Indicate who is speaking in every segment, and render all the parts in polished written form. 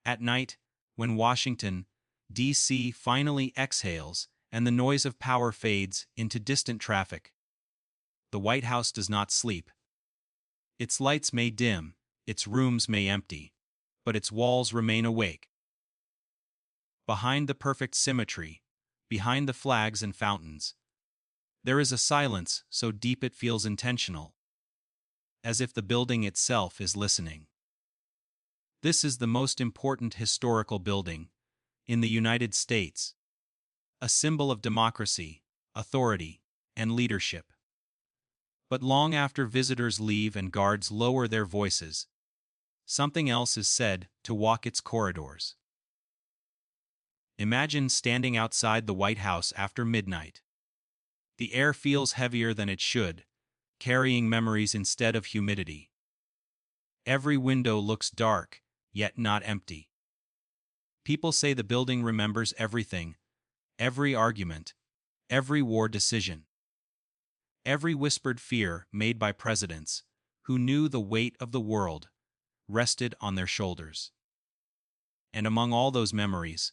Speaker 1: At night, when Washington, D.C. finally exhales and the noise of power fades into distant traffic, the White House does not sleep. Its lights may dim, its rooms may empty, but its walls remain awake. Behind the perfect symmetry, behind the flags and fountains, there is a silence so deep it feels intentional, as if the building itself is listening. This is the most important historical building in the United States, a symbol of democracy, authority, and leadership. But long after visitors leave and guards lower their voices, something else is said to walk its corridors. Imagine standing outside the White House after midnight. The air feels heavier than it should, carrying memories instead of humidity. Every window looks dark, yet not empty. People say the building remembers everything, every argument, every war decision, every whispered fear made by presidents who knew the weight of the world rested on their shoulders. And among all those memories,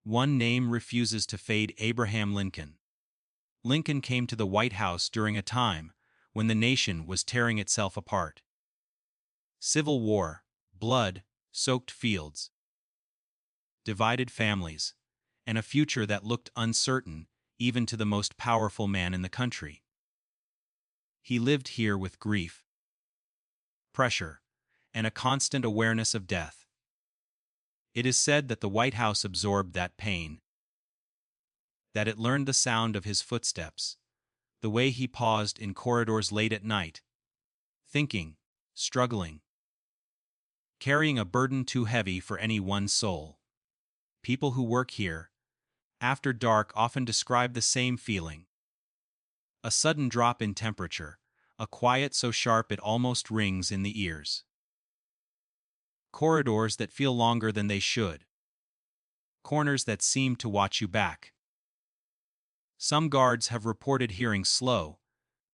Speaker 1: one name refuses to fade: Abraham Lincoln. Lincoln came to the White House during a time when the nation was tearing itself apart. Civil war, blood-soaked fields, divided families, and a future that looked uncertain even to the most powerful man in the country. He lived here with grief, pressure, and a constant awareness of death. It is said that the White House absorbed that pain, that it learned the sound of his footsteps, the way he paused in corridors late at night, thinking, struggling, carrying a burden too heavy for any one soul. People who work here, after dark, often describe the same feeling. A sudden drop in temperature, a quiet so sharp it almost rings in the ears. Corridors that feel longer than they should. Corners that seem to watch you back. Some guards have reported hearing slow,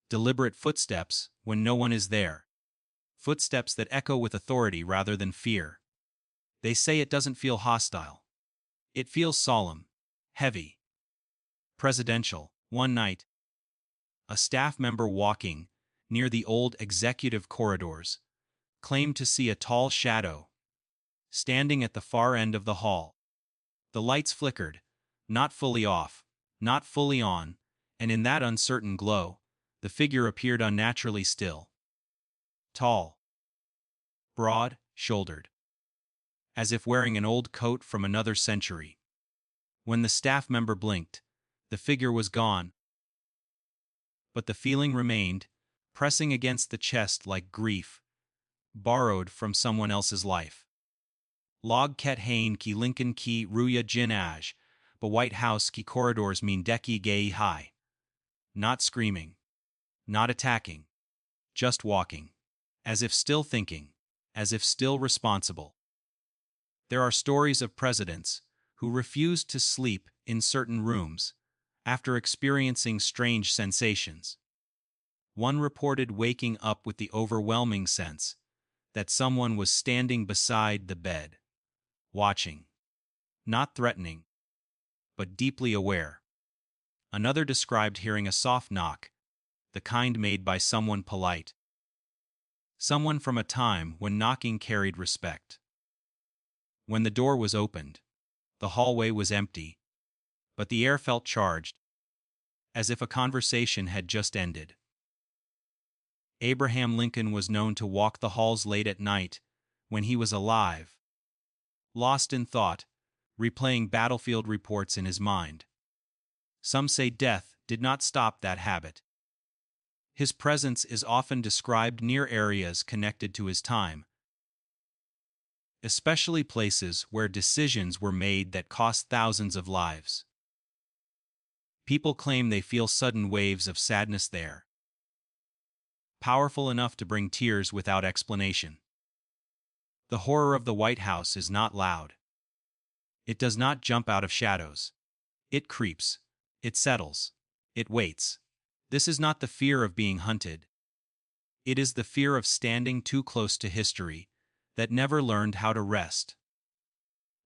Speaker 1: deliberate footsteps when no one is there. Footsteps that echo with authority rather than fear. They say it doesn't feel hostile. It feels solemn, heavy, presidential. One night, a staff member walking near the old executive corridors claimed to see a tall shadow standing at the far end of the hall. The lights flickered, not fully off, not fully on, and in that uncertain glow, the figure appeared unnaturally still. Tall, broad-shouldered, as if wearing an old coat from another century. When the staff member blinked, the figure was gone. But the feeling remained, pressing against the chest like grief, borrowed from someone else's life. Log ket hain ki Lincoln ki ruya Jinn aj, but White House ki corridors mean deki gay high. Not screaming, not attacking, just walking, as if still thinking, as if still responsible. There are stories of presidents who refused to sleep in certain rooms after experiencing strange sensations. One reported waking up with the overwhelming sense that someone was standing beside the bed, watching, not threatening, but deeply aware. Another described hearing a soft knock, the kind made by someone polite. Someone from a time when knocking carried respect. When the door was opened, the hallway was empty, but the air felt charged, as if a conversation had just ended. Abraham Lincoln was known to walk the halls late at night when he was alive, lost in thought, replaying battlefield reports in his mind. Some say death did not stop that habit. His presence is often described near areas connected to his time, especially places where decisions were made that cost thousands of lives. People claim they feel sudden waves of sadness there, powerful enough to bring tears without explanation. The horror of the White House is not loud. It does not jump out of shadows. It creeps. It settles. It waits. This is not the fear of being hunted. It is the fear of standing too close to history that never learned how to rest.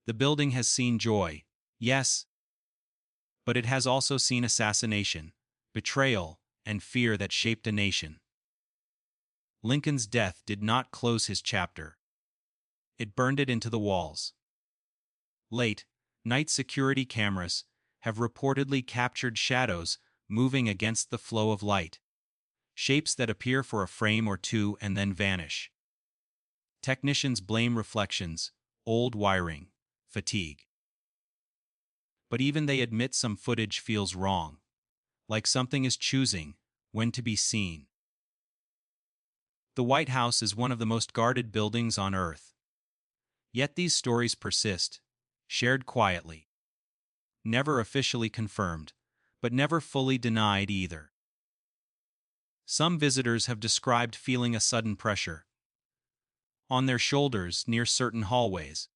Speaker 1: The building has seen joy, yes, but it has also seen assassination, betrayal, and fear that shaped a nation. Lincoln's death did not close his chapter. It burned it into the walls. Late night security cameras have reportedly captured shadows moving against the flow of light, shapes that appear for a frame or two and then vanish. Technicians blame reflections, old wiring, fatigue. But even they admit some footage feels wrong, like something is choosing when to be seen. The White House is one of the most guarded buildings on Earth. Yet these stories persist, shared quietly. Never officially confirmed, but never fully denied either. Some visitors have described feeling a sudden pressure on their shoulders near certain hallways,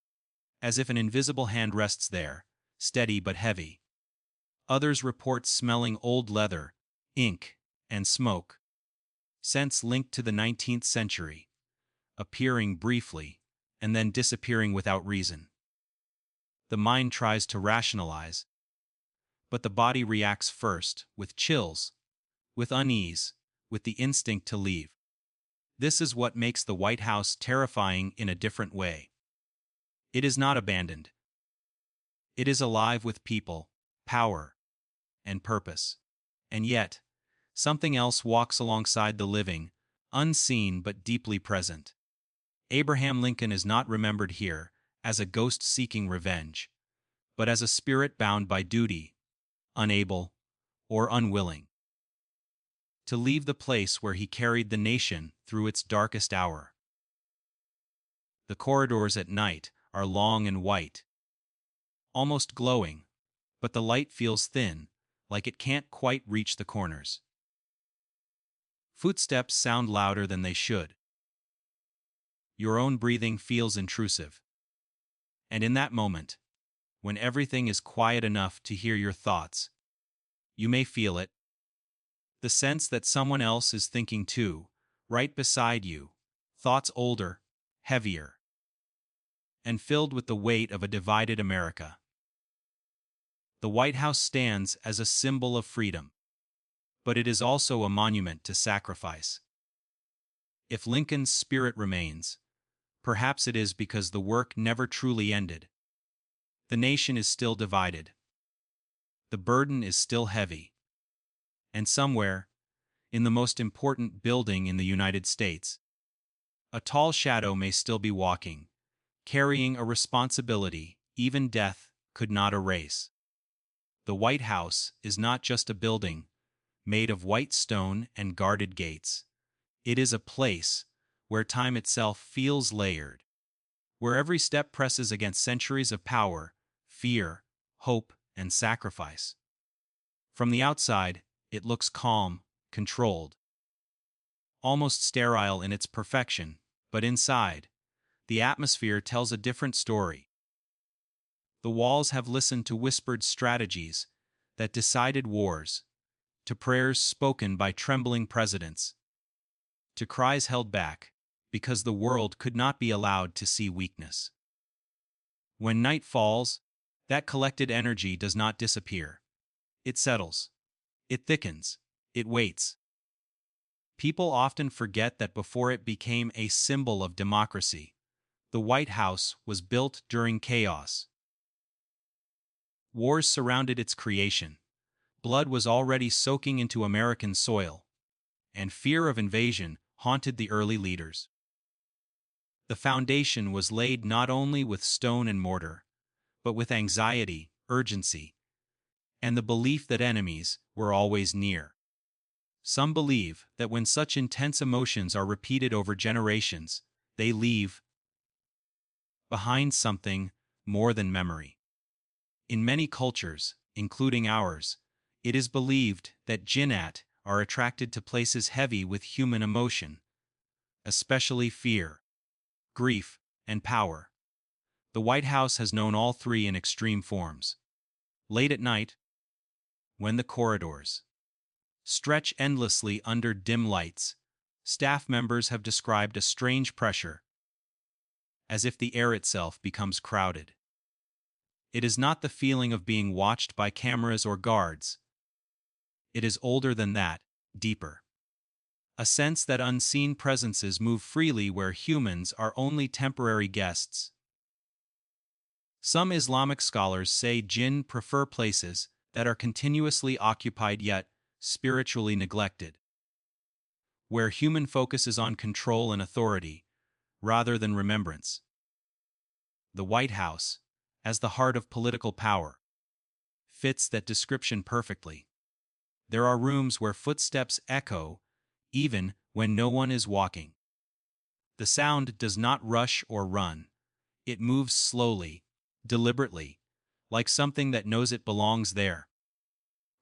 Speaker 1: as if an invisible hand rests there, steady but heavy. Others report smelling old leather, ink, and smoke, scents linked to the 19th century, appearing briefly and then disappearing without reason. The mind tries to rationalize, but the body reacts first, with chills, with unease, with the instinct to leave. This is what makes the White House terrifying in a different way. It is not abandoned. It is alive with people, power, and purpose. And yet, something else walks alongside the living, unseen but deeply present. Abraham Lincoln is not remembered here as a ghost seeking revenge, but as a spirit bound by duty, unable, or unwilling to leave the place where he carried the nation through its darkest hour. The corridors at night are long and white, almost glowing, but the light feels thin, like it can't quite reach the corners. Footsteps sound louder than they should. Your own breathing feels intrusive. And in that moment, when everything is quiet enough to hear your thoughts, you may feel it. The sense that someone else is thinking too, right beside you, thoughts older, heavier, and filled with the weight of a divided America. The White House stands as a symbol of freedom, but it is also a monument to sacrifice. If Lincoln's spirit remains, perhaps it is because the work never truly ended. The nation is still divided. The burden is still heavy. And somewhere, in the most important building in the United States, a tall shadow may still be walking, carrying a responsibility even death could not erase. The White House is not just a building made of white stone and guarded gates. It is a place where time itself feels layered, where every step presses against centuries of power, fear, hope, and sacrifice. From the outside, it looks calm, controlled, almost sterile in its perfection, but inside, the atmosphere tells a different story. The walls have listened to whispered strategies that decided wars, to prayers spoken by trembling presidents, to cries held back because the world could not be allowed to see weakness. When night falls, that collected energy does not disappear. It settles. It thickens. It waits. People often forget that before it became a symbol of democracy, the White House was built during chaos. Wars surrounded its creation. Blood was already soaking into American soil, and fear of invasion haunted the early leaders. The foundation was laid not only with stone and mortar, but with anxiety, urgency, and the belief that enemies were always near. Some believe that when such intense emotions are repeated over generations, they leave behind something more than memory. In many cultures, including ours, it is believed that Jinn are attracted to places heavy with human emotion, especially fear, grief, and power. The White House has known all three in extreme forms. Late at night, when the corridors stretch endlessly under dim lights, staff members have described a strange pressure, as if the air itself becomes crowded. It is not the feeling of being watched by cameras or guards. It is older than that, deeper. A sense that unseen presences move freely where humans are only temporary guests. Some Islamic scholars say jinn prefer places that are continuously occupied yet spiritually neglected, where human focus is on control and authority, rather than remembrance. The White House, as the heart of political power, fits that description perfectly. There are rooms where footsteps echo, even when no one is walking. The sound does not rush or run. It moves slowly, deliberately, like something that knows it belongs there.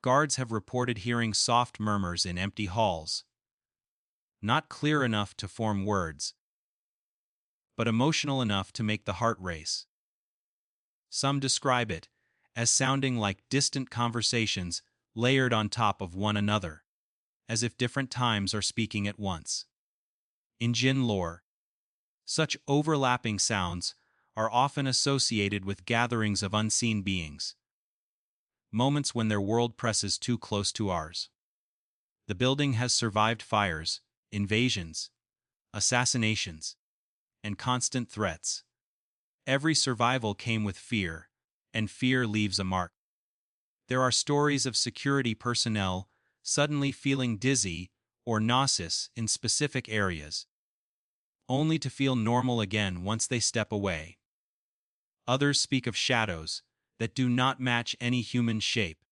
Speaker 1: Guards have reported hearing soft murmurs in empty halls, not clear enough to form words, but emotional enough to make the heart race. Some describe it as sounding like distant conversations layered on top of one another, as if different times are speaking at once. In Jinn lore, such overlapping sounds are often associated with gatherings of unseen beings, moments when their world presses too close to ours. The building has survived fires, invasions, assassinations, and constant threats. Every survival came with fear, and fear leaves a mark. There are stories of security personnel suddenly feeling dizzy or nauseous in specific areas, only to feel normal again once they step away. Others speak of shadows that do not match any human shape,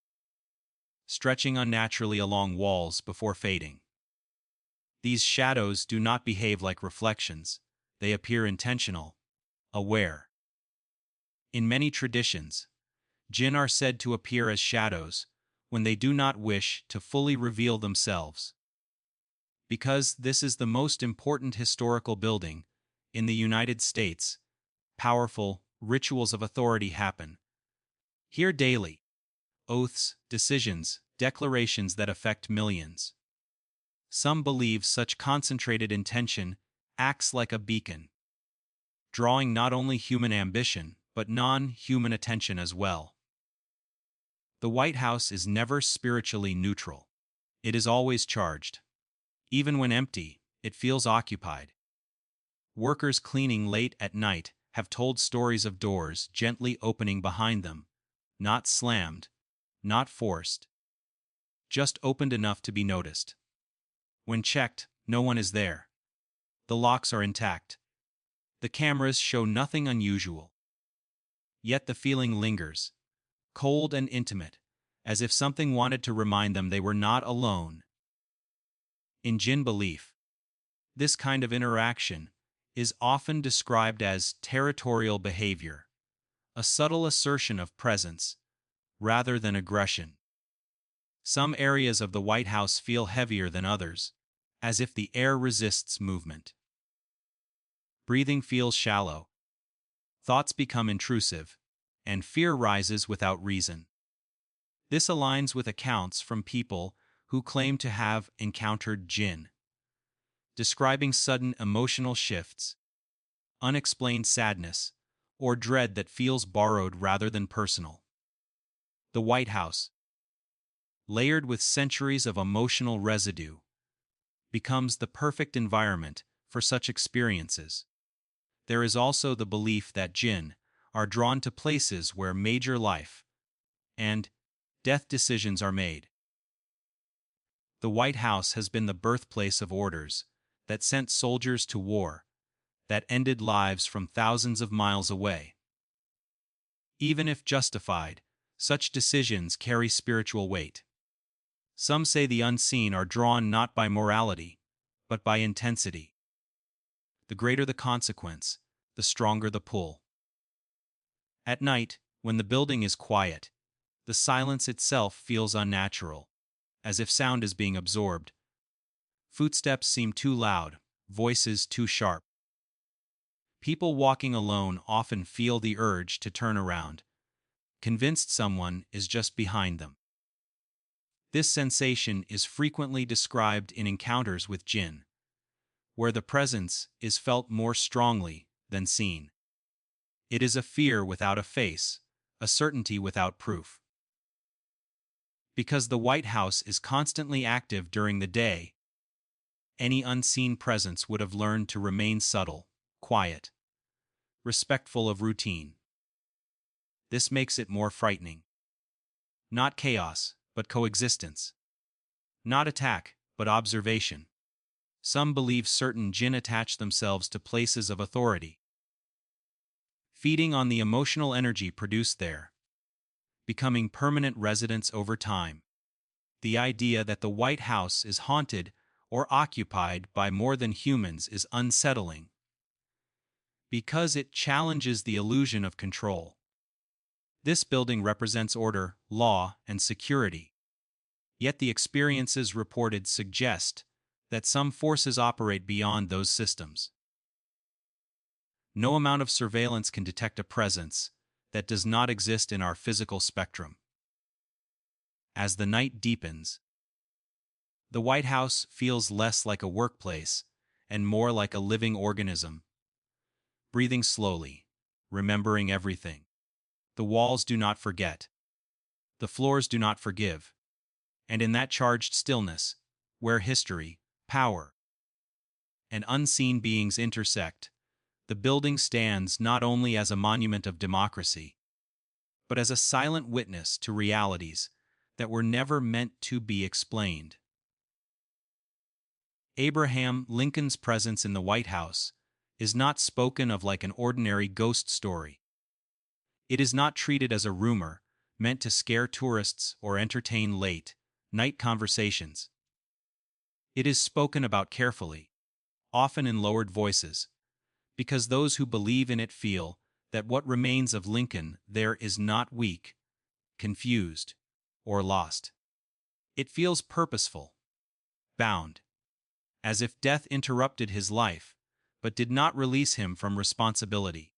Speaker 1: stretching unnaturally along walls before fading. These shadows do not behave like reflections, they appear intentional, aware. In many traditions, jinn are said to appear as shadows when they do not wish to fully reveal themselves. Because this is the most important historical building in the United States, powerful rituals of authority happen here daily. Oaths, decisions, declarations that affect millions. Some believe such concentrated intention acts like a beacon, drawing not only human ambition but non-human attention as well. The White House is never spiritually neutral. It is always charged. Even when empty, it feels occupied. Workers cleaning late at night have told stories of doors gently opening behind them, not slammed, not forced, just opened enough to be noticed. When checked, no one is there. The locks are intact. The cameras show nothing unusual. Yet the feeling lingers, cold and intimate, as if something wanted to remind them they were not alone. In Jinn belief, this kind of interaction is often described as territorial behavior, a subtle assertion of presence, rather than aggression. Some areas of the White House feel heavier than others, as if the air resists movement. Breathing feels shallow. Thoughts become intrusive, and fear rises without reason. This aligns with accounts from people who claim to have encountered jinn, describing sudden emotional shifts, unexplained sadness, or dread that feels borrowed rather than personal. The White House, layered with centuries of emotional residue, becomes the perfect environment for such experiences. There is also the belief that jinn are drawn to places where major life and death decisions are made. The White House has been the birthplace of orders that sent soldiers to war, that ended lives from thousands of miles away. Even if justified, such decisions carry spiritual weight. Some say the unseen are drawn not by morality, but by intensity. The greater the consequence, the stronger the pull. At night, when the building is quiet, the silence itself feels unnatural, as if sound is being absorbed. Footsteps seem too loud, voices too sharp. People walking alone often feel the urge to turn around, convinced someone is just behind them. This sensation is frequently described in encounters with jinn, where the presence is felt more strongly than seen. It is a fear without a face, a certainty without proof. Because the White House is constantly active during the day, any unseen presence would have learned to remain subtle, quiet, respectful of routine. This makes it more frightening. Not chaos, but coexistence. Not attack, but observation. Some believe certain jinn attach themselves to places of authority, feeding on the emotional energy produced there, becoming permanent residents over time. The idea that the White House is haunted or occupied by more than humans is unsettling, because it challenges the illusion of control. This building represents order, law, and security. Yet the experiences reported suggest that some forces operate beyond those systems. No amount of surveillance can detect a presence that does not exist in our physical spectrum. As the night deepens, the White House feels less like a workplace and more like a living organism, breathing slowly, remembering everything. The walls do not forget. The floors do not forgive. And in that charged stillness, where history, power, and unseen beings intersect, the building stands not only as a monument of democracy, but as a silent witness to realities that were never meant to be explained. Abraham Lincoln's presence in the White House is not spoken of like an ordinary ghost story. It is not treated as a rumor meant to scare tourists or entertain late-night conversations. It is spoken about carefully, often in lowered voices, because those who believe in it feel that what remains of Lincoln there is not weak, confused, or lost. It feels purposeful, bound, as if death interrupted his life, but did not release him from responsibility.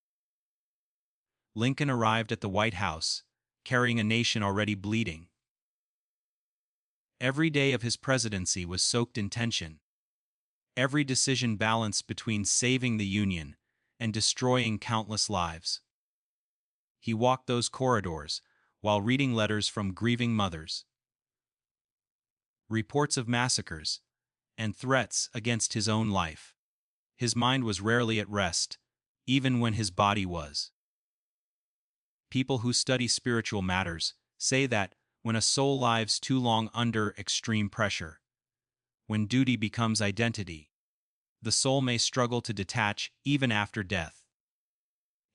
Speaker 1: Lincoln arrived at the White House, carrying a nation already bleeding. Every day of his presidency was soaked in tension. Every decision balanced between saving the Union and destroying countless lives. He walked those corridors while reading letters from grieving mothers, reports of massacres, and threats against his own life. His mind was rarely at rest, even when his body was. People who study spiritual matters say that when a soul lives too long under extreme pressure, when duty becomes identity, the soul may struggle to detach even after death.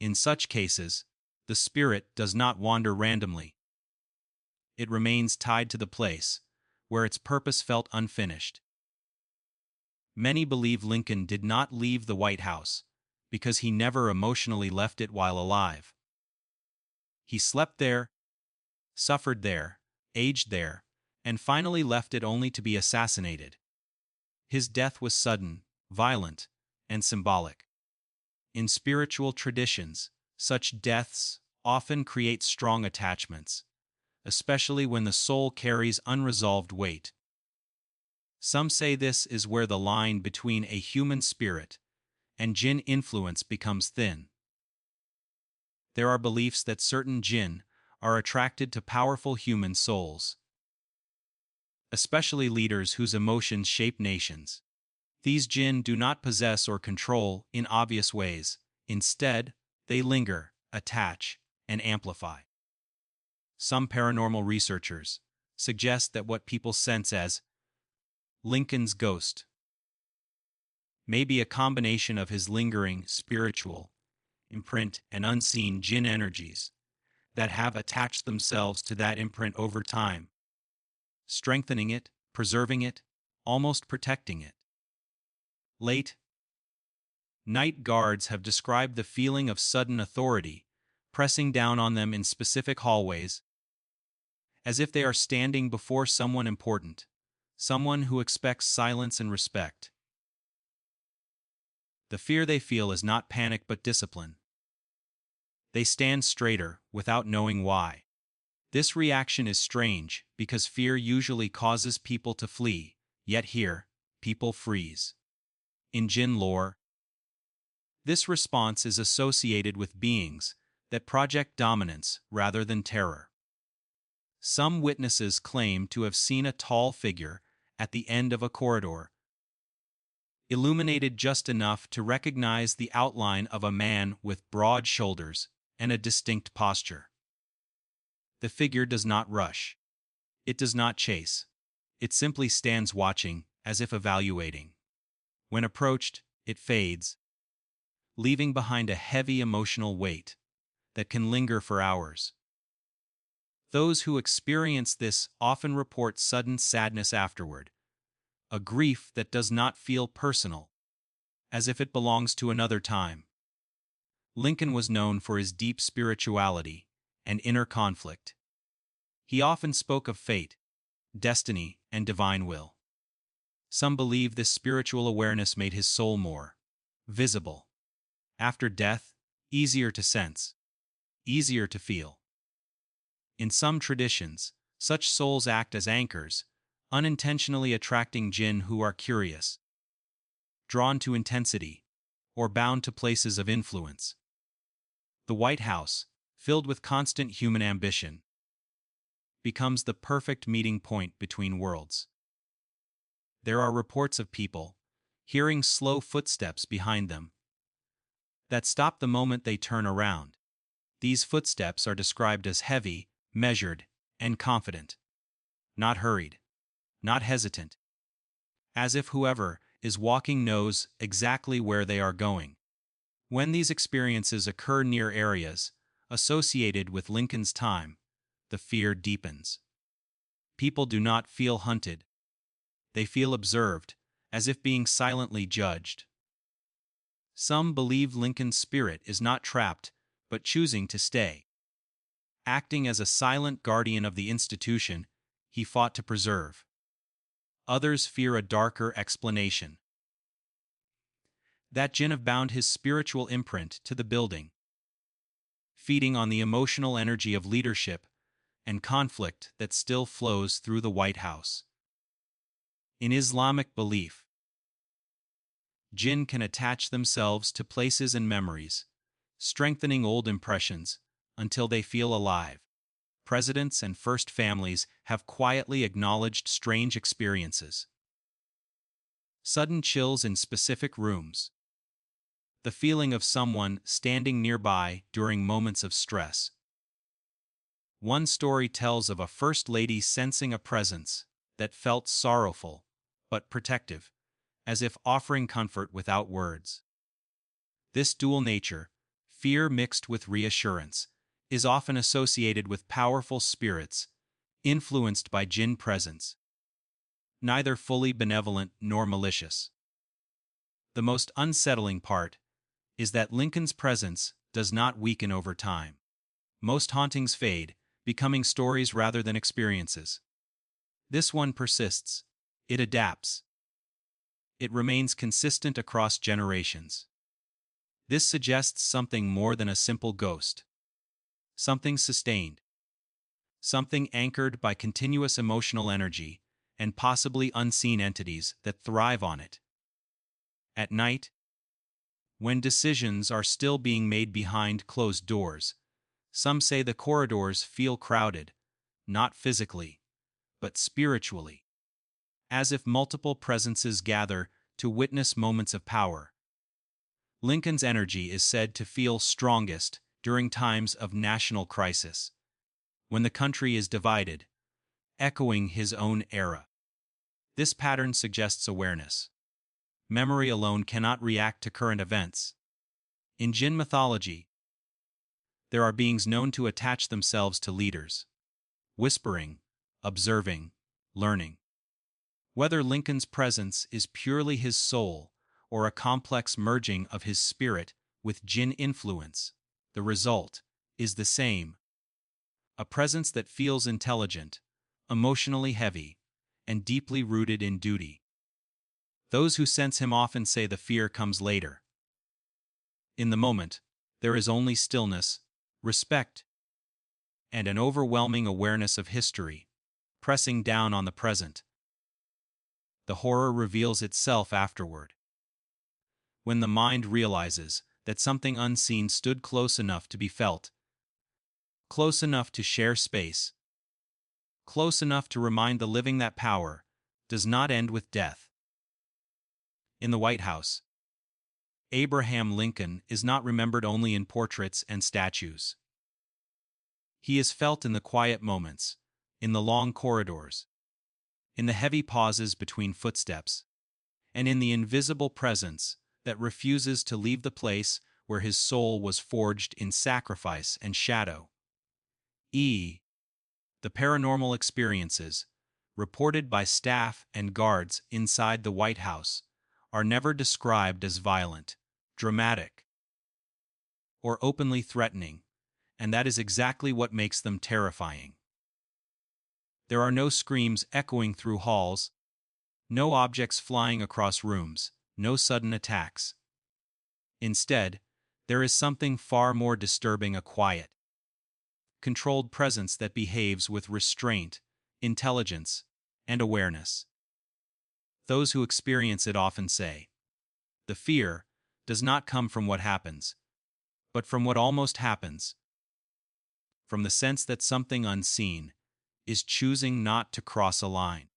Speaker 1: In such cases, the spirit does not wander randomly. It remains tied to the place where its purpose felt unfinished. Many believe Lincoln did not leave the White House because he never emotionally left it while alive. He slept there, suffered there, aged there, and finally left it only to be assassinated. His death was sudden, violent, and symbolic. In spiritual traditions, such deaths often create strong attachments, especially when the soul carries unresolved weight. Some say this is where the line between a human spirit and jinn influence becomes thin. There are beliefs that certain jinn are attracted to powerful human souls, especially leaders whose emotions shape nations. These jinn do not possess or control in obvious ways. Instead, they linger, attach, and amplify. Some paranormal researchers suggest that what people sense as Lincoln's ghost may be a combination of his lingering spiritual imprint and unseen jinn energies that have attached themselves to that imprint over time, strengthening it, preserving it, almost protecting it. Late night guards have described the feeling of sudden authority pressing down on them in specific hallways, as if they are standing before someone important, someone who expects silence and respect. The fear they feel is not panic but discipline. They stand straighter without knowing why. This reaction is strange because fear usually causes people to flee, yet here, people freeze. In Jinn lore, this response is associated with beings that project dominance rather than terror. Some witnesses claim to have seen a tall figure at the end of a corridor, illuminated just enough to recognize the outline of a man with broad shoulders and a distinct posture. The figure does not rush. It does not chase. It simply stands watching, as if evaluating. When approached, it fades, leaving behind a heavy emotional weight that can linger for hours. Those who experience this often report sudden sadness afterward, a grief that does not feel personal, as if it belongs to another time. Lincoln was known for his deep spirituality and inner conflict. He often spoke of fate, destiny, and divine will. Some believe this spiritual awareness made his soul more visible. After death, easier to sense, easier to feel. In some traditions, such souls act as anchors, unintentionally attracting jinn who are curious, drawn to intensity, or bound to places of influence. The White House, filled with constant human ambition, becomes the perfect meeting point between worlds. There are reports of people hearing slow footsteps behind them that stop the moment they turn around. These footsteps are described as heavy, measured, and confident. Not hurried, not hesitant. As if whoever is walking knows exactly where they are going. When these experiences occur near areas associated with Lincoln's time, the fear deepens. People do not feel hunted. They feel observed, as if being silently judged. Some believe Lincoln's spirit is not trapped, but choosing to stay, acting as a silent guardian of the institution he fought to preserve. Others fear a darker explanation. That Jinn have bound his spiritual imprint to the building, feeding on the emotional energy of leadership and conflict that still flows through the White House. In Islamic belief, Jinn can attach themselves to places and memories, strengthening old impressions until they feel alive. Presidents and first families have quietly acknowledged strange experiences. Sudden chills in specific rooms. The feeling of someone standing nearby during moments of stress. One story tells of a first lady sensing a presence that felt sorrowful but protective, as if offering comfort without words. This dual nature, fear mixed with reassurance, is often associated with powerful spirits, influenced by jinn presence, neither fully benevolent nor malicious. The most unsettling part is that Lincoln's presence does not weaken over time. Most hauntings fade, becoming stories rather than experiences. This one persists. It adapts. It remains consistent across generations. This suggests something more than a simple ghost. Something sustained. Something anchored by continuous emotional energy and possibly unseen entities that thrive on it. At night, when decisions are still being made behind closed doors, some say the corridors feel crowded, not physically, but spiritually, as if multiple presences gather to witness moments of power. Lincoln's energy is said to feel strongest during times of national crisis, when the country is divided, echoing his own era. This pattern suggests awareness. Memory alone cannot react to current events. In Jinn mythology, there are beings known to attach themselves to leaders, whispering, observing, learning. Whether Lincoln's presence is purely his soul or a complex merging of his spirit with jinn influence, the result is the same. A presence that feels intelligent, emotionally heavy, and deeply rooted in duty. Those who sense him often say the fear comes later. In the moment, there is only stillness, respect, and an overwhelming awareness of history, pressing down on the present. The horror reveals itself afterward. When the mind realizes that something unseen stood close enough to be felt, close enough to share space, close enough to remind the living that power does not end with death. In the White House, Abraham Lincoln is not remembered only in portraits and statues. He is felt in the quiet moments, in the long corridors, in the heavy pauses between footsteps, and in the invisible presence that refuses to leave the place where his soul was forged in sacrifice and shadow. The paranormal experiences, reported by staff and guards inside the White House, are never described as violent, dramatic, or openly threatening, and that is exactly what makes them terrifying. There are no screams echoing through halls, no objects flying across rooms, no sudden attacks. Instead, there is something far more disturbing: a quiet, controlled presence that behaves with restraint, intelligence, and awareness. Those who experience it often say, the fear does not come from what happens, but from what almost happens, from the sense that something unseen is choosing not to cross a line.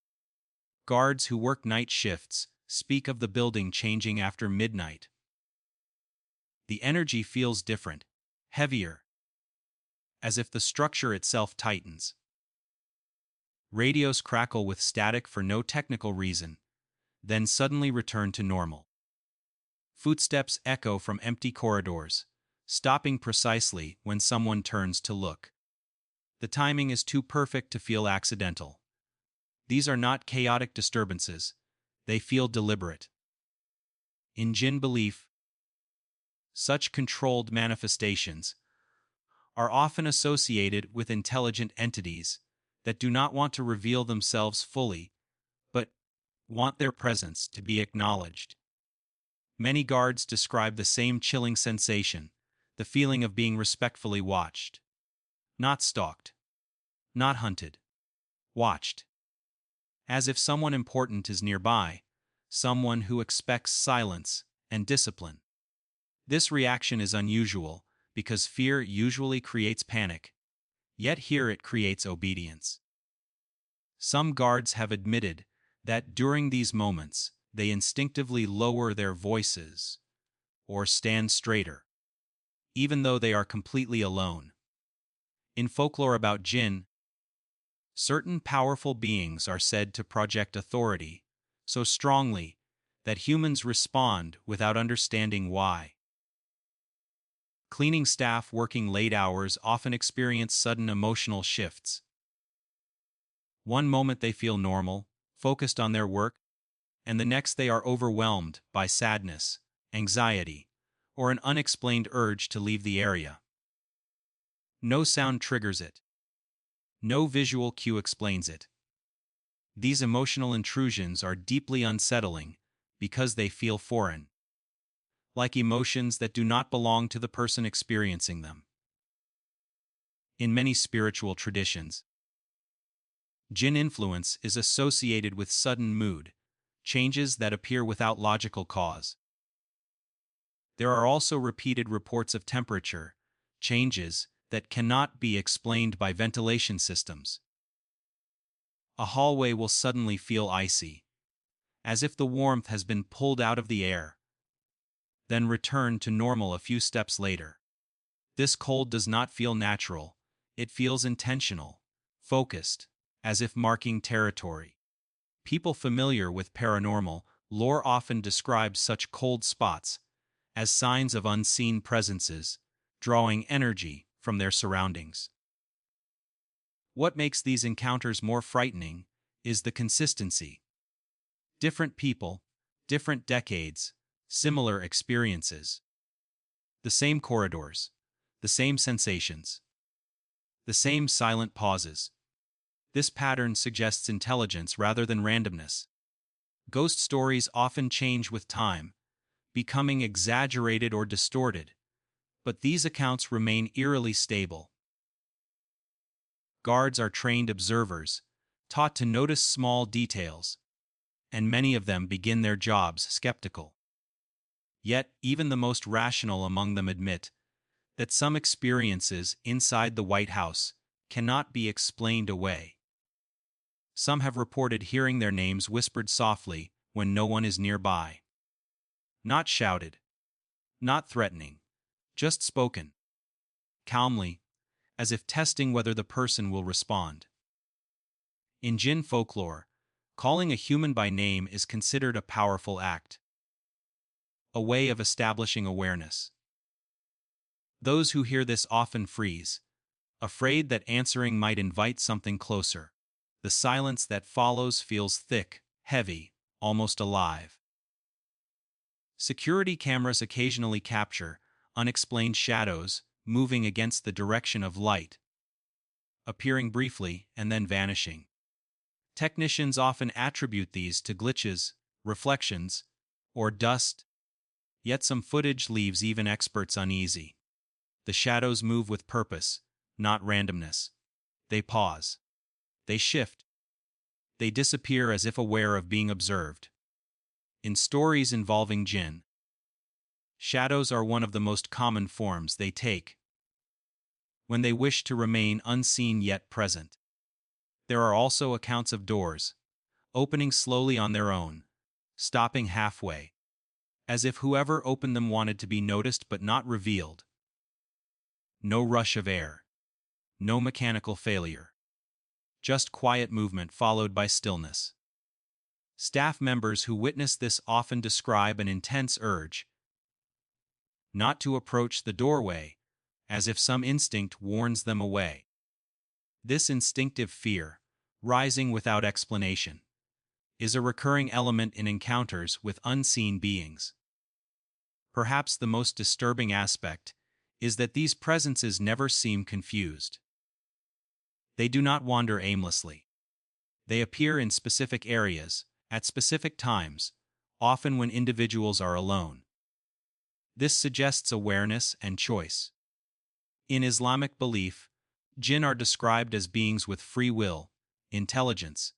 Speaker 1: Guards who work night shifts speak of the building changing after midnight. The energy feels different, heavier, as if the structure itself tightens. Radios crackle with static for no technical reason, then suddenly return to normal. Footsteps echo from empty corridors, stopping precisely when someone turns to look. The timing is too perfect to feel accidental. These are not chaotic disturbances, they feel deliberate. In Jinn belief, such controlled manifestations are often associated with intelligent entities that do not want to reveal themselves fully, but want their presence to be acknowledged. Many guards describe the same chilling sensation, the feeling of being respectfully watched. Not stalked. Not hunted. Watched. As if someone important is nearby, someone who expects silence and discipline. This reaction is unusual because fear usually creates panic, yet here it creates obedience. Some guards have admitted that during these moments, they instinctively lower their voices or stand straighter, even though they are completely alone. In folklore about Jinn, certain powerful beings are said to project authority so strongly that humans respond without understanding why. Cleaning staff working late hours often experience sudden emotional shifts. One moment they feel normal, focused on their work, and the next they are overwhelmed by sadness, anxiety, or an unexplained urge to leave the area. No sound triggers it. No visual cue explains it. These emotional intrusions are deeply unsettling because they feel foreign, like emotions that do not belong to the person experiencing them. In many spiritual traditions, Jinn influence is associated with sudden mood changes that appear without logical cause. There are also repeated reports of temperature changes that cannot be explained by ventilation systems. A hallway will suddenly feel icy, as if the warmth has been pulled out of the air, then return to normal a few steps later. This cold does not feel natural, it feels intentional, focused, as if marking territory. People familiar with paranormal lore often describe such cold spots as signs of unseen presences, drawing energy from their surroundings. What makes these encounters more frightening is the consistency. Different people, different decades, similar experiences. The same corridors, the same sensations, the same silent pauses. This pattern suggests intelligence rather than randomness. Ghost stories often change with time, becoming exaggerated or distorted, but these accounts remain eerily stable. Guards are trained observers, taught to notice small details, and many of them begin their jobs skeptical. Yet, even the most rational among them admit that some experiences inside the White House cannot be explained away. Some have reported hearing their names whispered softly when no one is nearby. Not shouted, not threatening, just spoken, calmly, as if testing whether the person will respond. In Jinn folklore, calling a human by name is considered a powerful act, a way of establishing awareness. Those who hear this often freeze, afraid that answering might invite something closer. The silence that follows feels thick, heavy, almost alive. Security cameras occasionally capture unexplained shadows moving against the direction of light, appearing briefly and then vanishing. Technicians often attribute these to glitches, reflections, or dust, yet some footage leaves even experts uneasy. The shadows move with purpose, not randomness. They pause. They shift. They disappear as if aware of being observed. In stories involving Jinn, shadows are one of the most common forms they take when they wish to remain unseen yet present. There are also accounts of doors opening slowly on their own, stopping halfway, as if whoever opened them wanted to be noticed but not revealed. No rush of air, no mechanical failure, just quiet movement followed by stillness. Staff members who witness this often describe an intense urge not to approach the doorway, as if some instinct warns them away. This instinctive fear, rising without explanation, is a recurring element in encounters with unseen beings. Perhaps the most disturbing aspect is that these presences never seem confused. They do not wander aimlessly. They appear in specific areas, at specific times, often when individuals are alone. This suggests awareness and choice. In Islamic belief, Jinn are described as beings with free will, intelligence,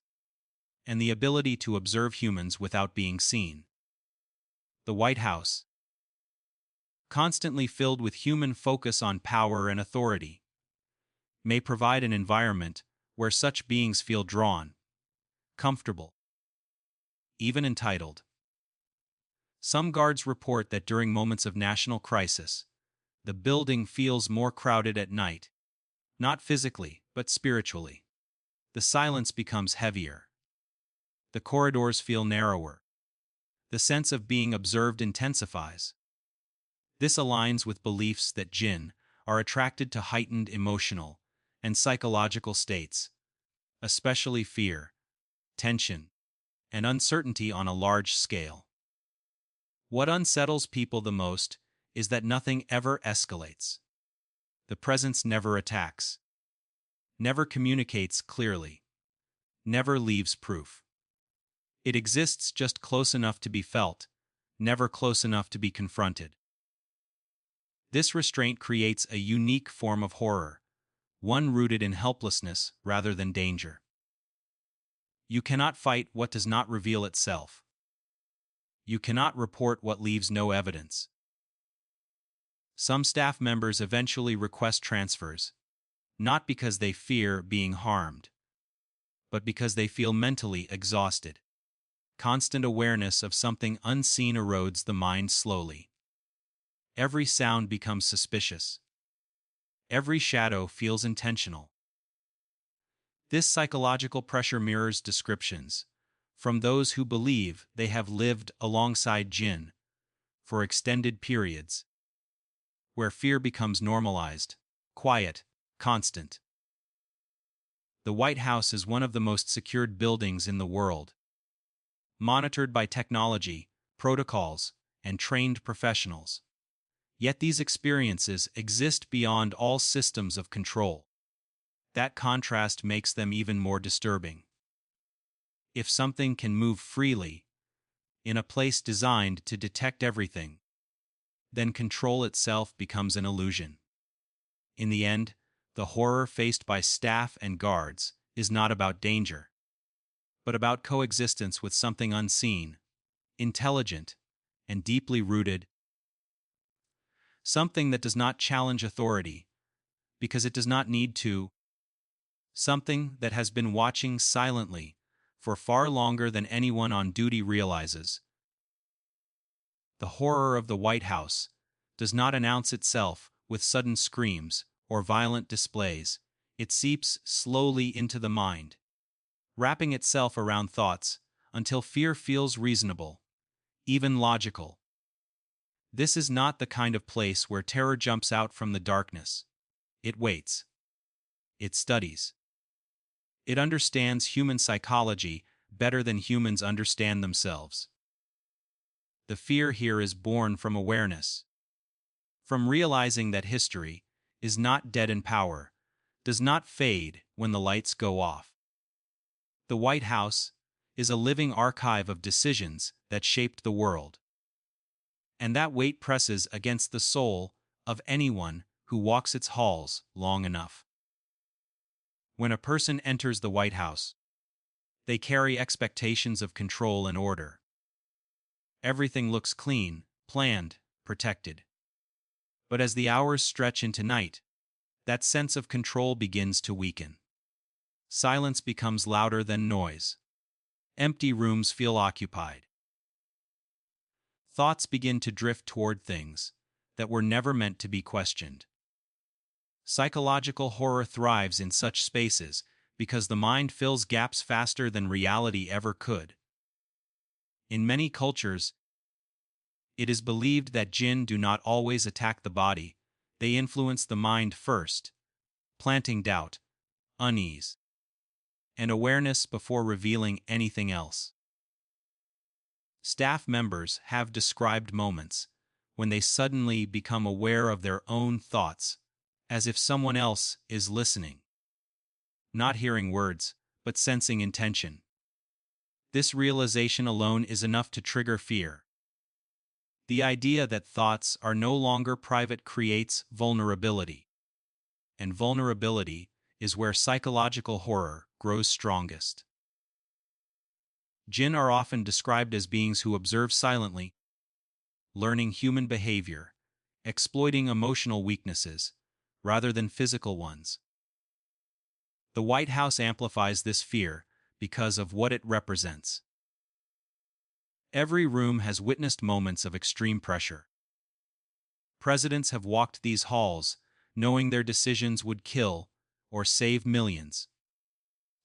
Speaker 1: and the ability to observe humans without being seen. The White House, constantly filled with human focus on power and authority, may provide an environment where such beings feel drawn, comfortable, even entitled. Some guards report that during moments of national crisis, the building feels more crowded at night, not physically, but spiritually. The silence becomes heavier. The corridors feel narrower. The sense of being observed intensifies. This aligns with beliefs that Jinn are attracted to heightened emotional and psychological states, especially fear, tension, and uncertainty on a large scale. What unsettles people the most is that nothing ever escalates. The presence never attacks, never communicates clearly, never leaves proof. It exists just close enough to be felt, never close enough to be confronted. This restraint creates a unique form of horror, one rooted in helplessness rather than danger. You cannot fight what does not reveal itself. You cannot report what leaves no evidence. Some staff members eventually request transfers, not because they fear being harmed, but because they feel mentally exhausted. Constant awareness of something unseen erodes the mind slowly. Every sound becomes suspicious. Every shadow feels intentional. This psychological pressure mirrors descriptions from those who believe they have lived alongside Jinn for extended periods, where fear becomes normalized, quiet, constant. The White House is one of the most secured buildings in the world, monitored by technology, protocols, and trained professionals. Yet these experiences exist beyond all systems of control. That contrast makes them even more disturbing. If something can move freely, in a place designed to detect everything, then control itself becomes an illusion. In the end, the horror faced by staff and guards is not about danger, but about coexistence with something unseen, intelligent, and deeply rooted. something that does not challenge authority, because it does not need to, something that has been watching silently for far longer than anyone on duty realizes. The horror of the White House does not announce itself with sudden screams or violent displays. It seeps slowly into the mind, wrapping itself around thoughts until fear feels reasonable, even logical. This is not the kind of place where terror jumps out from the darkness. It waits. It studies. It understands human psychology better than humans understand themselves. The fear here is born from awareness, from realizing that history is not dead in power, does not fade when the lights go off. The White House is a living archive of decisions that shaped the world. And that weight presses against the soul of anyone who walks its halls long enough. When a person enters the White House, they carry expectations of control and order. Everything looks clean, planned, protected. But as the hours stretch into night, that sense of control begins to weaken. Silence becomes louder than noise. Empty rooms feel occupied. Thoughts begin to drift toward things that were never meant to be questioned. Psychological horror thrives in such spaces because the mind fills gaps faster than reality ever could. In many cultures, it is believed that jinn do not always attack the body, they influence the mind first, planting doubt, unease, and awareness before revealing anything else. Staff members have described moments when they suddenly become aware of their own thoughts, as if someone else is listening. Not hearing words, but sensing intention. This realization alone is enough to trigger fear. The idea that thoughts are no longer private creates vulnerability. And vulnerability is where psychological horror grows strongest. Jinn are often described as beings who observe silently, learning human behavior, exploiting emotional weaknesses, rather than physical ones. The White House amplifies this fear because of what it represents. Every room has witnessed moments of extreme pressure. Presidents have walked these halls, knowing their decisions would kill or save millions.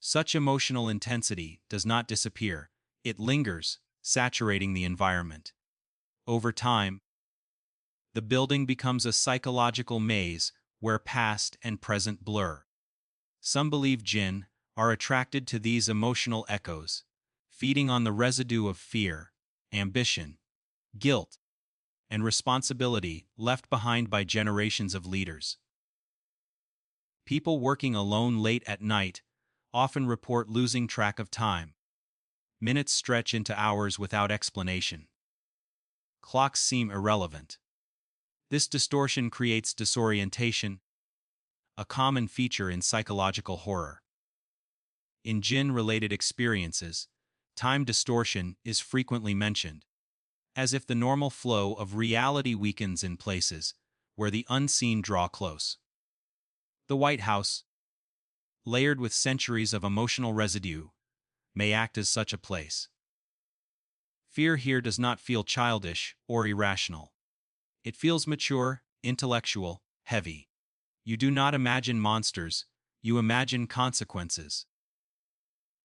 Speaker 1: Such emotional intensity does not disappear, it lingers, saturating the environment. Over time, the building becomes a psychological maze where past and present blur. Some believe jinn are attracted to these emotional echoes, feeding on the residue of fear, ambition, guilt, and responsibility left behind by generations of leaders. People working alone late at night often report losing track of time. Minutes stretch into hours without explanation. Clocks seem irrelevant. This distortion creates disorientation, a common feature in psychological horror. In jinn-related experiences, time distortion is frequently mentioned, as if the normal flow of reality weakens in places where the unseen draw close. The White House, layered with centuries of emotional residue, may act as such a place. Fear here does not feel childish or irrational. It feels mature, intellectual, heavy. You do not imagine monsters, you imagine consequences.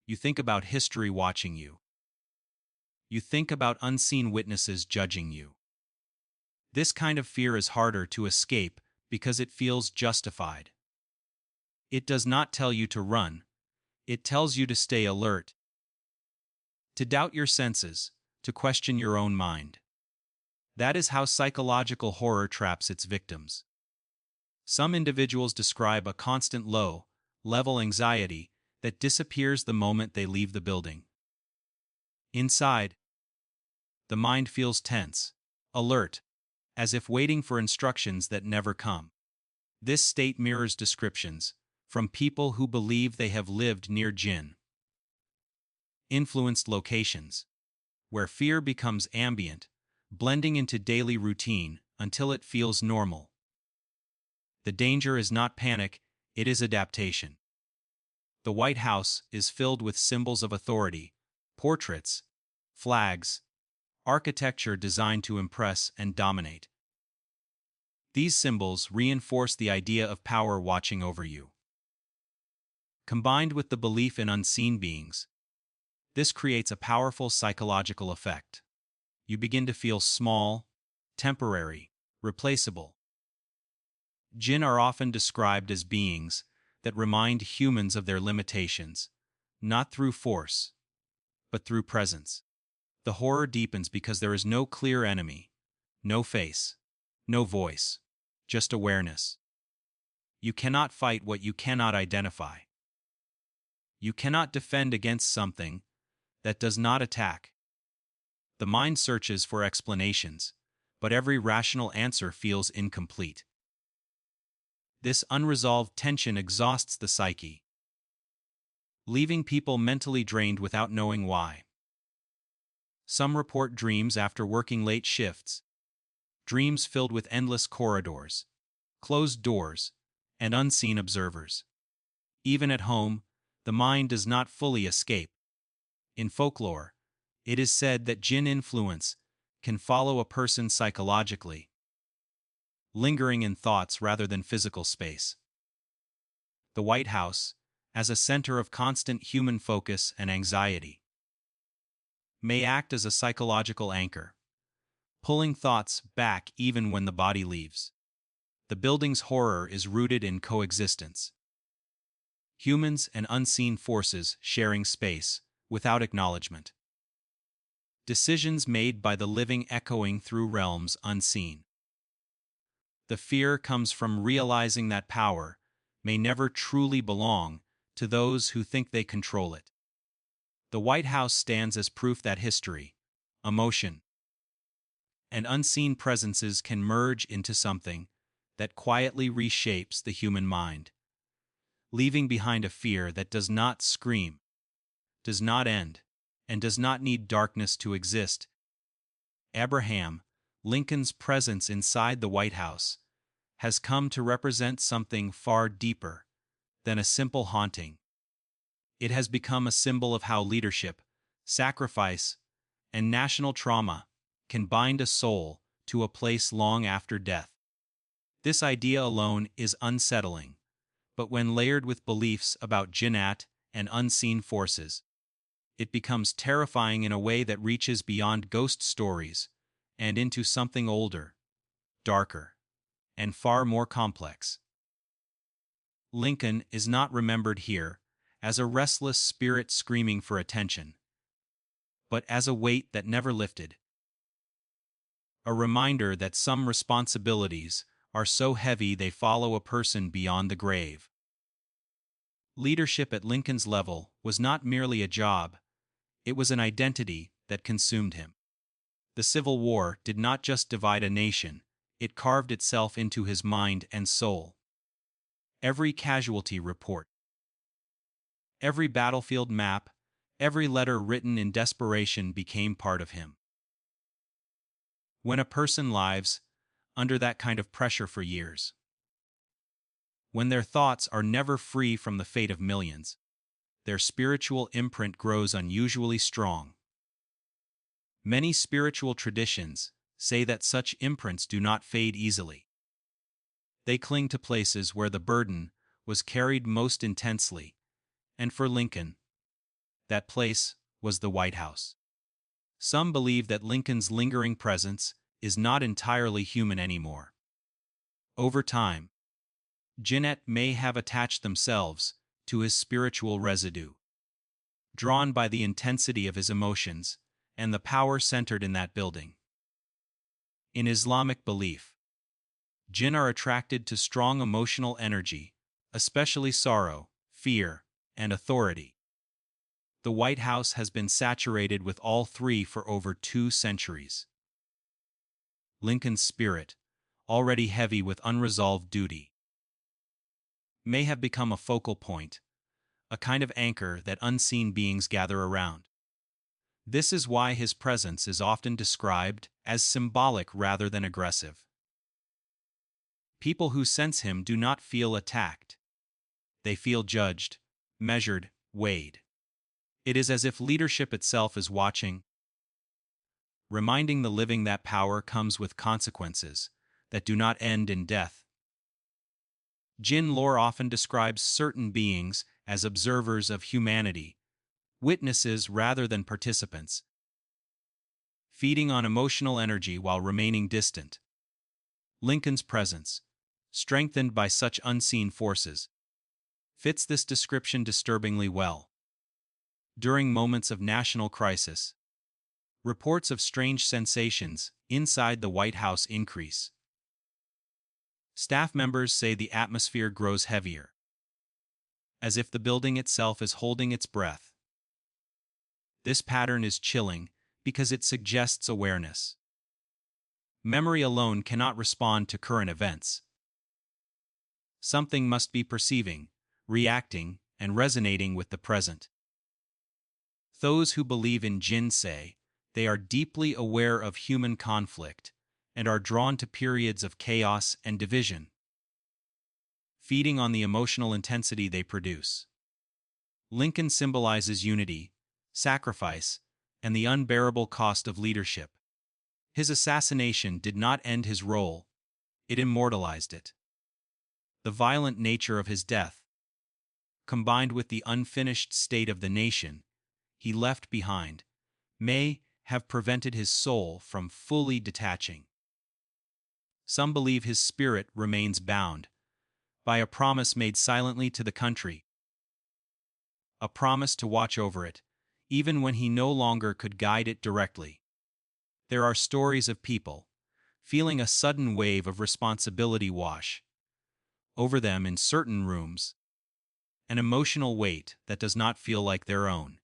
Speaker 1: You think about history watching you. You think about unseen witnesses judging you. This kind of fear is harder to escape because it feels justified. It does not tell you to run, it tells you to stay alert, to doubt your senses, to question your own mind. That is how psychological horror traps its victims. Some individuals describe a constant low-level anxiety that disappears the moment they leave the building. Inside, the mind feels tense, alert, as if waiting for instructions that never come. This state mirrors descriptions from people who believe they have lived near jinn. Influenced locations, where fear becomes ambient, blending into daily routine until it feels normal. The danger is not panic, it is adaptation. The White House is filled with symbols of authority, portraits, flags, architecture designed to impress and dominate. These symbols reinforce the idea of power watching over you. Combined with the belief in unseen beings, this creates a powerful psychological effect. You begin to feel small, temporary, replaceable. Jinn are often described as beings that remind humans of their limitations, not through force, but through presence. The horror deepens because there is no clear enemy, no face, no voice, just awareness. You cannot fight what you cannot identify. You cannot defend against something that does not attack. The mind searches for explanations, but every rational answer feels incomplete. This unresolved tension exhausts the psyche, leaving people mentally drained without knowing why. Some report dreams after working late shifts, dreams filled with endless corridors, closed doors, and unseen observers. Even at home, the mind does not fully escape. In folklore, it is said that Jinn influence can follow a person psychologically, lingering in thoughts rather than physical space. The White House, as a center of constant human focus and anxiety, may act as a psychological anchor, pulling thoughts back even when the body leaves. The building's horror is rooted in coexistence. Humans and unseen forces sharing space without acknowledgement. Decisions made by the living echoing through realms unseen. The fear comes from realizing that power may never truly belong to those who think they control it. The White House stands as proof that history, emotion, and unseen presences can merge into something that quietly reshapes the human mind, leaving behind a fear that does not scream, does not end, and does not need darkness to exist. Abraham Lincoln's presence inside the White House has come to represent something far deeper than a simple haunting. It has become a symbol of how leadership, sacrifice, and national trauma can bind a soul to a place long after death. This idea alone is unsettling, but when layered with beliefs about jinnat and unseen forces, it becomes terrifying in a way that reaches beyond ghost stories and into something older, darker, and far more complex. Lincoln is not remembered here as a restless spirit screaming for attention, but as a weight that never lifted. A reminder that some responsibilities are so heavy they follow a person beyond the grave. Leadership at Lincoln's level was not merely a job, it was an identity that consumed him. The Civil War did not just divide a nation, it carved itself into his mind and soul. Every casualty report, every battlefield map, every letter written in desperation became part of him. When a person lives under that kind of pressure for years, when their thoughts are never free from the fate of millions, their spiritual imprint grows unusually strong. Many spiritual traditions say that such imprints do not fade easily. They cling to places where the burden was carried most intensely, and for Lincoln, that place was the White House. Some believe that Lincoln's lingering presence is not entirely human anymore. Over time, jinnat may have attached themselves to his spiritual residue, drawn by the intensity of his emotions and the power centered in that building. In Islamic belief, jinn are attracted to strong emotional energy, especially sorrow, fear, and authority. The White House has been saturated with all three for over 2 centuries. Lincoln's spirit, already heavy with unresolved duty, may have become a focal point, a kind of anchor that unseen beings gather around. This is why his presence is often described as symbolic rather than aggressive. People who sense him do not feel attacked. They feel judged, measured, weighed. It is as if leadership itself is watching, reminding the living that power comes with consequences that do not end in death. Jinn lore often describes certain beings as observers of humanity, witnesses rather than participants, feeding on emotional energy while remaining distant. Lincoln's presence, strengthened by such unseen forces, fits this description disturbingly well. During moments of national crisis, reports of strange sensations inside the White House increase. Staff members say the atmosphere grows heavier, as if the building itself is holding its breath. This pattern is chilling because it suggests awareness. Memory alone cannot respond to current events. Something must be perceiving, reacting, and resonating with the present. Those who believe in Jinn say they are deeply aware of human conflict and are drawn to periods of chaos and division, feeding on the emotional intensity they produce. Lincoln symbolizes unity, sacrifice, and the unbearable cost of leadership. His assassination did not end his role, it immortalized it. The violent nature of his death, combined with the unfinished state of the nation he left behind, may have prevented his soul from fully detaching. Some believe his spirit remains bound by a promise made silently to the country, a promise to watch over it, even when he no longer could guide it directly. There are stories of people feeling a sudden wave of responsibility wash over them in certain rooms, an emotional weight that does not feel like their own.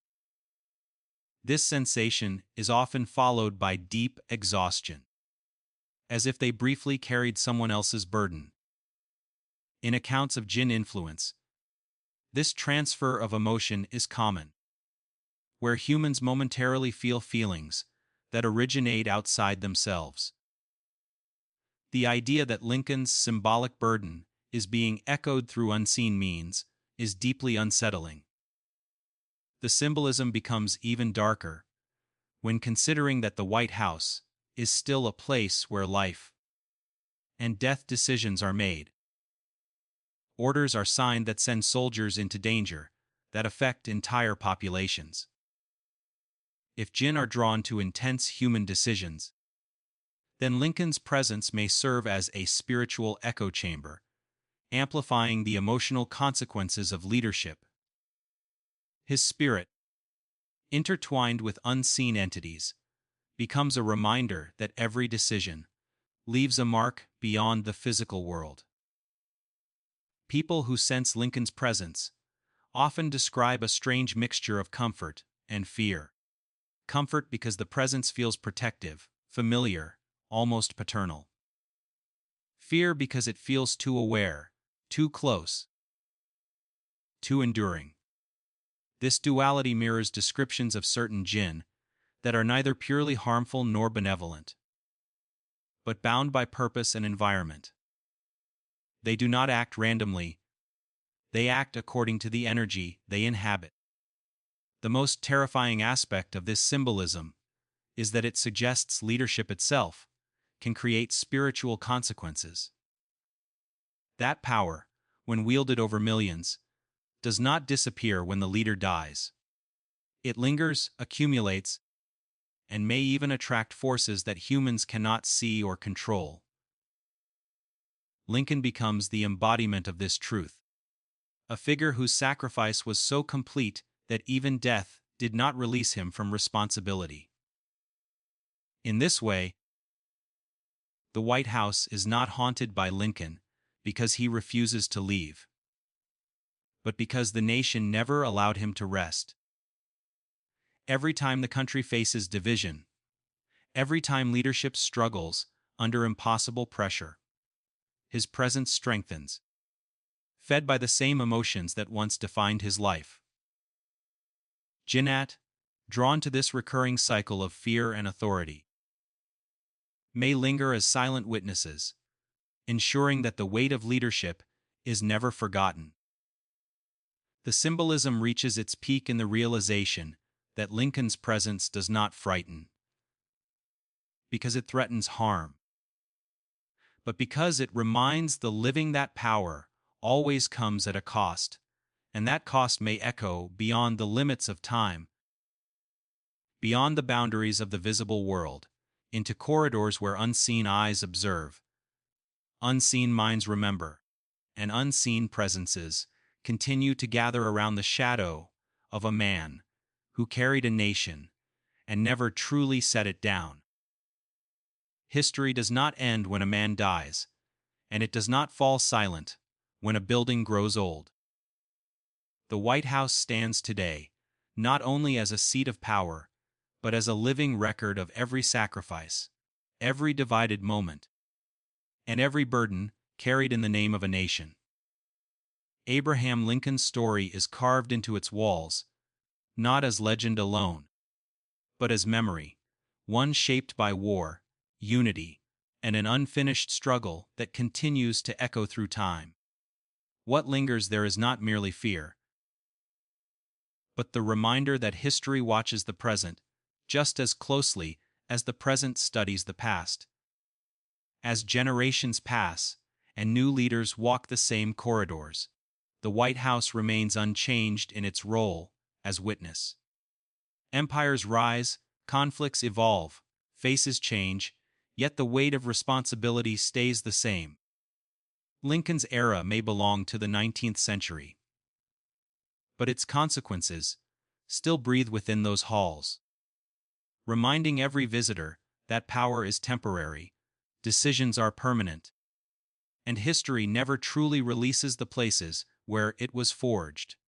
Speaker 1: This sensation is often followed by deep exhaustion, as if they briefly carried someone else's burden. In accounts of Jinn influence, this transfer of emotion is common, where humans momentarily feel feelings that originate outside themselves. The idea that Lincoln's symbolic burden is being echoed through unseen means is deeply unsettling. The symbolism becomes even darker when considering that the White House is still a place where life and death decisions are made. Orders are signed that send soldiers into danger, that affect entire populations. If Jinn are drawn to intense human decisions, then Lincoln's presence may serve as a spiritual echo chamber, amplifying the emotional consequences of leadership. His spirit, intertwined with unseen entities, becomes a reminder that every decision leaves a mark beyond the physical world. People who sense Lincoln's presence often describe a strange mixture of comfort and fear. Comfort because the presence feels protective, familiar, almost paternal. Fear because it feels too aware, too close, too enduring. This duality mirrors descriptions of certain Jinn that are neither purely harmful nor benevolent, but bound by purpose and environment. They do not act randomly, they act according to the energy they inhabit. The most terrifying aspect of this symbolism is that it suggests leadership itself can create spiritual consequences. That power, when wielded over millions, does not disappear when the leader dies. It lingers, accumulates, and may even attract forces that humans cannot see or control. Lincoln becomes the embodiment of this truth, a figure whose sacrifice was so complete that even death did not release him from responsibility. In this way, the White House is not haunted by Lincoln because he refuses to leave, but because the nation never allowed him to rest. Every time the country faces division, every time leadership struggles under impossible pressure, his presence strengthens, fed by the same emotions that once defined his life. Jinnat, drawn to this recurring cycle of fear and authority, may linger as silent witnesses, ensuring that the weight of leadership is never forgotten. The symbolism reaches its peak in the realization that Lincoln's presence does not frighten, because it threatens harm, but because it reminds the living that power always comes at a cost, and that cost may echo beyond the limits of time, beyond the boundaries of the visible world, into corridors where unseen eyes observe, unseen minds remember, and unseen presences continue to gather around the shadow of a man who carried a nation and never truly set it down. History does not end when a man dies, and it does not fall silent when a building grows old. The White House stands today, not only as a seat of power, but as a living record of every sacrifice, every divided moment, and every burden carried in the name of a nation. Abraham Lincoln's story is carved into its walls, not as legend alone, but as memory, one shaped by war, unity, and an unfinished struggle that continues to echo through time. What lingers there is not merely fear, but the reminder that history watches the present just as closely as the present studies the past. As generations pass and new leaders walk the same corridors, the White House remains unchanged in its role as witness. Empires rise, conflicts evolve, faces change, yet the weight of responsibility stays the same. Lincoln's era may belong to the 19th century, but its consequences still breathe within those halls, reminding every visitor that power is temporary, decisions are permanent, and history never truly releases the places where it was forged.